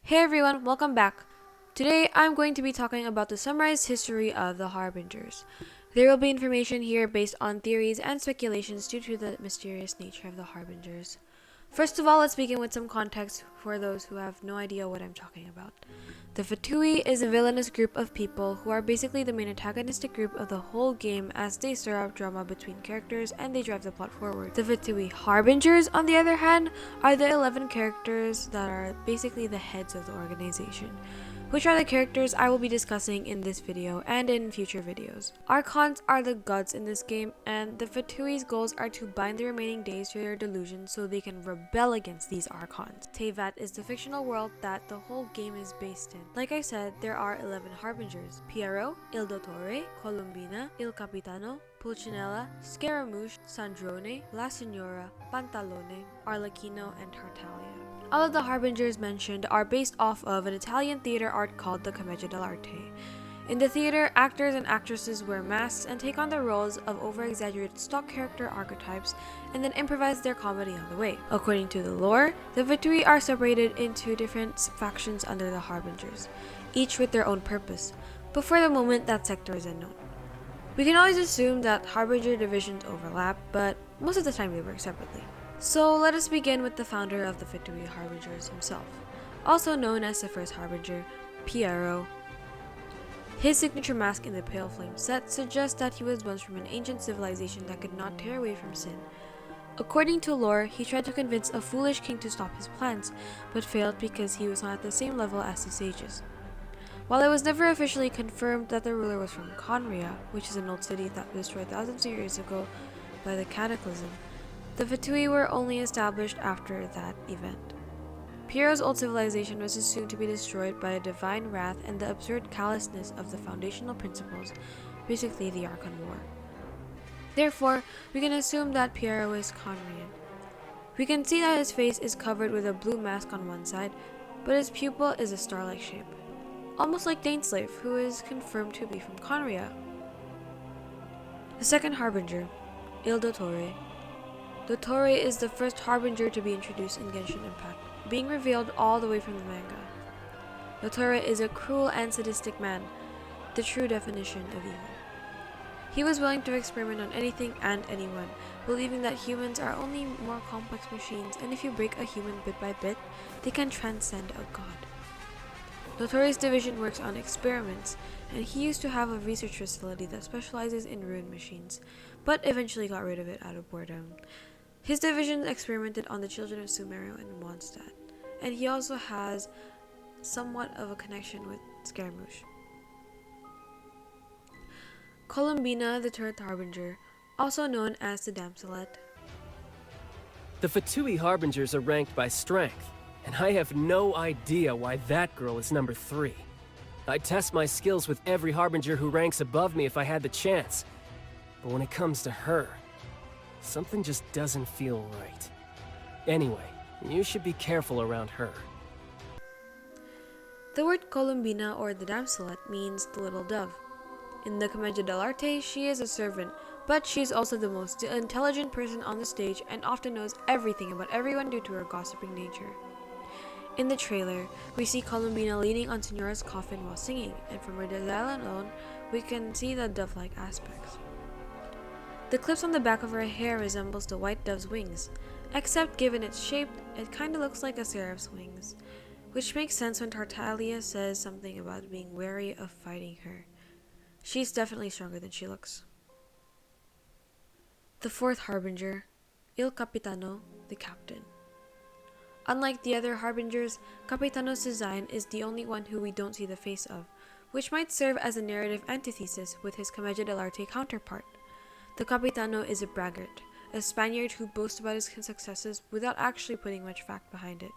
Hey everyone, welcome back. Today I'm going to be talking about the summarized history of the harbingers. There will be information here based on theories and speculations due to the mysterious nature of the harbingers. First of all, let's begin with some context for those who have no idea what I'm talking about. The Fatui is a villainous group of people who are basically the main antagonistic group of the whole game as they stir up drama between characters and they drive the plot forward. The Fatui Harbingers, on the other hand, are the 11 characters that are basically the heads of the organization, which are the characters I will be discussing in this video and in future videos. Archons are the gods in this game, and the Fatui's goals are to bind the remaining days to their delusion so they can rebel against these Archons. Tevat is the fictional world that the whole game is based in. Like I said, there are 11 Harbingers: Piero, Il Dottore, Columbina, Il Capitano, Pulcinella, Scaramouche, Sandrone, La Signora, Pantalone, Arlecchino, and Tartaglia. All of the harbingers mentioned are based off of an Italian theater art called the commedia dell'arte. In the theater, actors and actresses wear masks and take on the roles of over-exaggerated stock character archetypes and then improvise their comedy on the way. According to the lore, the Vitui are separated into different factions under the harbingers, each with their own purpose, but for the moment that sector is unknown. We can always assume that harbinger divisions overlap, but most of the time they work separately. So let us begin with the founder of the Fatui Harbingers himself, also known as the first Harbinger, Piero. His signature mask in the Pale Flame set suggests that he was once from an ancient civilization that could not tear away from sin. According to lore, he tried to convince a foolish king to stop his plans, but failed because he was not at the same level as the sages. While it was never officially confirmed that the ruler was from Conria, which is an old city that was destroyed thousands of years ago by the Cataclysm, the Fatui were only established after that event. Piero's old civilization was assumed to be destroyed by a divine wrath and the absurd callousness of the foundational principles, basically the Archon War. Therefore, we can assume that Piero is Conrian. We can see that his face is covered with a blue mask on one side, but his pupil is a star-like shape, almost like Daneslave, who is confirmed to be from Conria. The second Harbinger, Il Dottore. Dottore is the first Harbinger to be introduced in Genshin Impact, being revealed all the way from the manga. Dottore is a cruel and sadistic man, the true definition of evil. He was willing to experiment on anything and anyone, believing that humans are only more complex machines, and if you break a human bit by bit, they can transcend a god. Dottore's division works on experiments, and he used to have a research facility that specializes in ruined machines, but eventually got rid of it out of boredom. His division experimented on the children of Sumeru and Mondstadt, and he also has somewhat of a connection with Scaramouche. Columbina, the third Harbinger, also known as the Damselet. The Fatui Harbingers are ranked by strength, and I have no idea why that girl is number 3. I'd test my skills with every Harbinger who ranks above me if I had the chance, but when it comes to her, something just doesn't feel right. Anyway, you should be careful around her. The word Columbina, or the Damselet, means the little dove. In the commedia dell'arte, she is a servant, but she is also the most intelligent person on the stage and often knows everything about everyone due to her gossiping nature. In the trailer, we see Columbina leaning on Signora's coffin while singing, and from her design alone, we can see the dove-like aspects. The clips on the back of her hair resembles the white dove's wings, except given its shape, it kinda looks like a seraph's wings, which makes sense when Tartaglia says something about being wary of fighting her. She's definitely stronger than she looks. The fourth Harbinger, Il Capitano, the captain. Unlike the other Harbingers, Capitano's design is the only one who we don't see the face of, which might serve as a narrative antithesis with his commedia dell'arte counterpart. The Capitano is a braggart, a Spaniard who boasts about his successes without actually putting much fact behind it.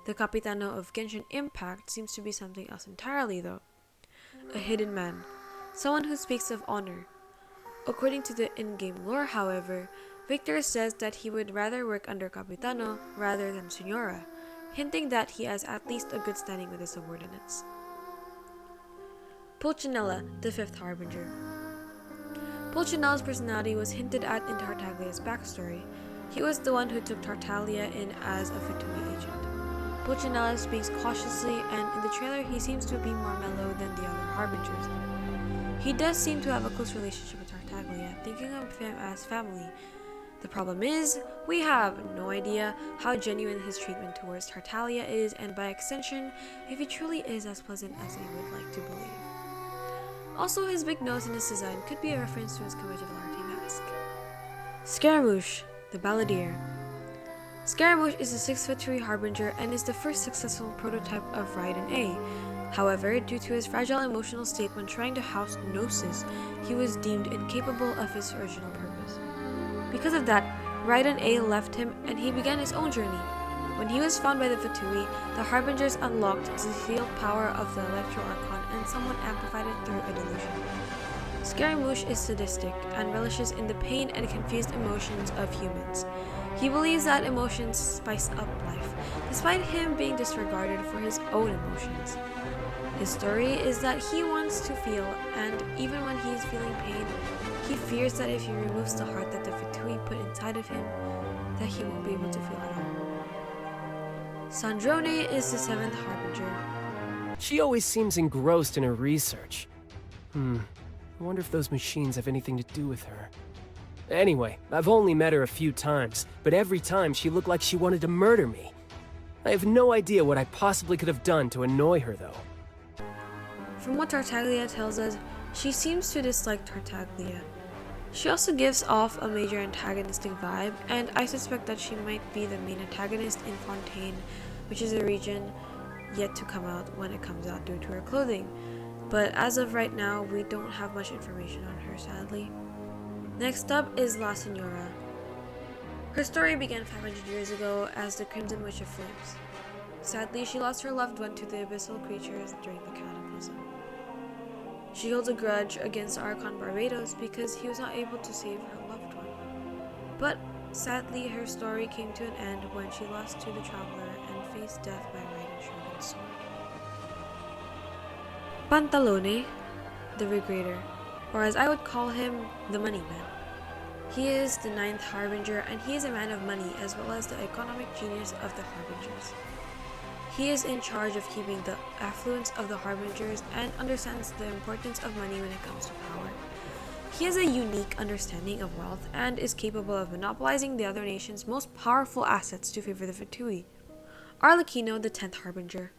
The Capitano of Genshin Impact seems to be something else entirely though. A hidden man, someone who speaks of honor. According to the in-game lore, however, Victor says that he would rather work under Capitano rather than Signora, hinting that he has at least a good standing with his subordinates. Pulcinella, the fifth Harbinger. Pulcinella's personality was hinted at in Tartaglia's backstory. He was the one who took Tartaglia in as a Fatui agent. Pulcinella speaks cautiously, and in the trailer he seems to be more mellow than the other harbingers. He does seem to have a close relationship with Tartaglia, thinking of him as family. The problem is, we have no idea how genuine his treatment towards Tartaglia is, and by extension, if he truly is as pleasant as I would like to believe. Also, his big nose and his design could be a reference to his commedia dell'arte mask. Scaramouche, the Balladeer. Scaramouche is a 6'3" harbinger and is the first successful prototype of Raiden A. However, due to his fragile emotional state when trying to house Gnosis, he was deemed incapable of his original purpose. Because of that, Raiden A left him and he began his own journey. When he was found by the Fatui, the Harbingers unlocked the sealed power of the Electro Archon and someone amplified it through a delusion. Scaramouche is sadistic and relishes in the pain and confused emotions of humans. He believes that emotions spice up life, despite him being disregarded for his own emotions. His story is that he wants to feel, and even when he is feeling pain, he fears that if he removes the heart that the Fatui put inside of him, that he won't be able to feel at all. Sandrone is the 7th harbinger. She always seems engrossed in her research. I wonder if those machines have anything to do with her. Anyway, I've only met her a few times, but every time she looked like she wanted to murder me. I have no idea what I possibly could have done to annoy her, though. From what Tartaglia tells us, she seems to dislike Tartaglia. She also gives off a major antagonistic vibe, and I suspect that she might be the main antagonist in Fontaine, which is a region yet to come out when it comes out due to her clothing. But as of right now, we don't have much information on her, sadly. Next up is La Senora. Her story began 500 years ago as the Crimson Witch of Flames. Sadly, she lost her loved one to the abyssal creatures during the cataclysm. She holds a grudge against Archon Barbados because he was not able to save her loved one. But sadly, her story came to an end when she lost to the Traveler and faced death by Raiden Shogun's sword. Pantalone, the Regrader, or as I would call him, the Money Man. He is the 9th harbinger and he is a man of money as well as the economic genius of the harbingers. He is in charge of keeping the affluence of the harbingers and understands the importance of money when it comes to power. He has a unique understanding of wealth and is capable of monopolizing the other nation's most powerful assets to favor the Fatui. Arlecchino, the 10th harbinger.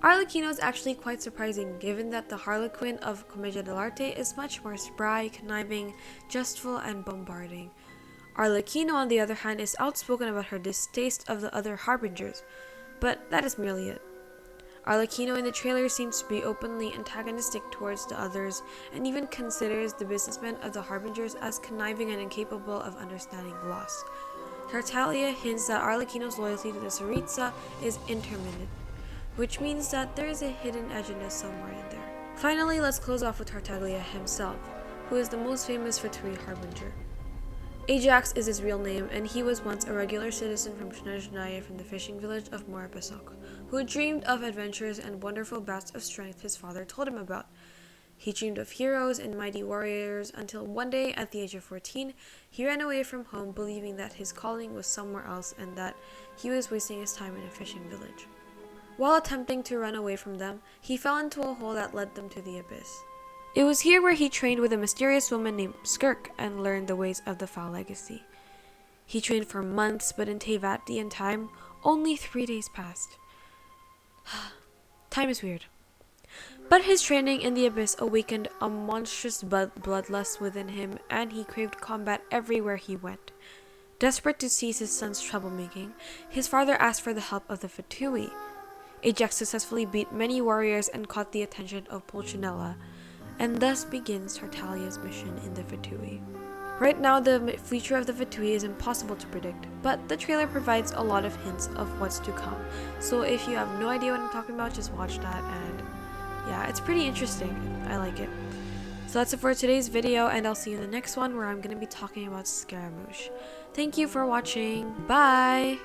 Arlecchino is actually quite surprising given that the Harlequin of Commedia dell'arte is much more spry, conniving, jestful, and bombarding. Arlecchino, on the other hand, is outspoken about her distaste of the other harbingers, but that is merely it. Arlecchino in the trailer seems to be openly antagonistic towards the others and even considers the businessmen of the harbingers as conniving and incapable of understanding loss. Tartaglia hints that Arlecchino's loyalty to the Tsaritsa is intermittent, which means that there is a hidden agenda somewhere in there. Finally, let's close off with Tartaglia himself, who is the most famous Fatui harbinger. Ajax is his real name, and he was once a regular citizen from Snezhnaya from the fishing village of Morapesok, who dreamed of adventures and wonderful bouts of strength his father told him about. He dreamed of heroes and mighty warriors until one day, at the age of 14, he ran away from home believing that his calling was somewhere else and that he was wasting his time in a fishing village. While attempting to run away from them, he fell into a hole that led them to the abyss. It was here where he trained with a mysterious woman named Skirk and learned the ways of the Foul Legacy. He trained for months, but in Teyvat'dian time, only 3 days passed. Time is weird. But his training in the abyss awakened a monstrous bloodlust within him, and he craved combat everywhere he went. Desperate to cease his son's troublemaking, his father asked for the help of the Fatui. Ajax successfully beat many warriors and caught the attention of Pulcinella, and thus begins Tartaglia's mission in the Fatui. Right now, the future of the Fatui is impossible to predict, but the trailer provides a lot of hints of what's to come. So if you have no idea what I'm talking about, just watch that, and yeah, it's pretty interesting. I like it. So that's it for today's video, and I'll see you in the next one where I'm going to be talking about Scaramouche. Thank you for watching. Bye!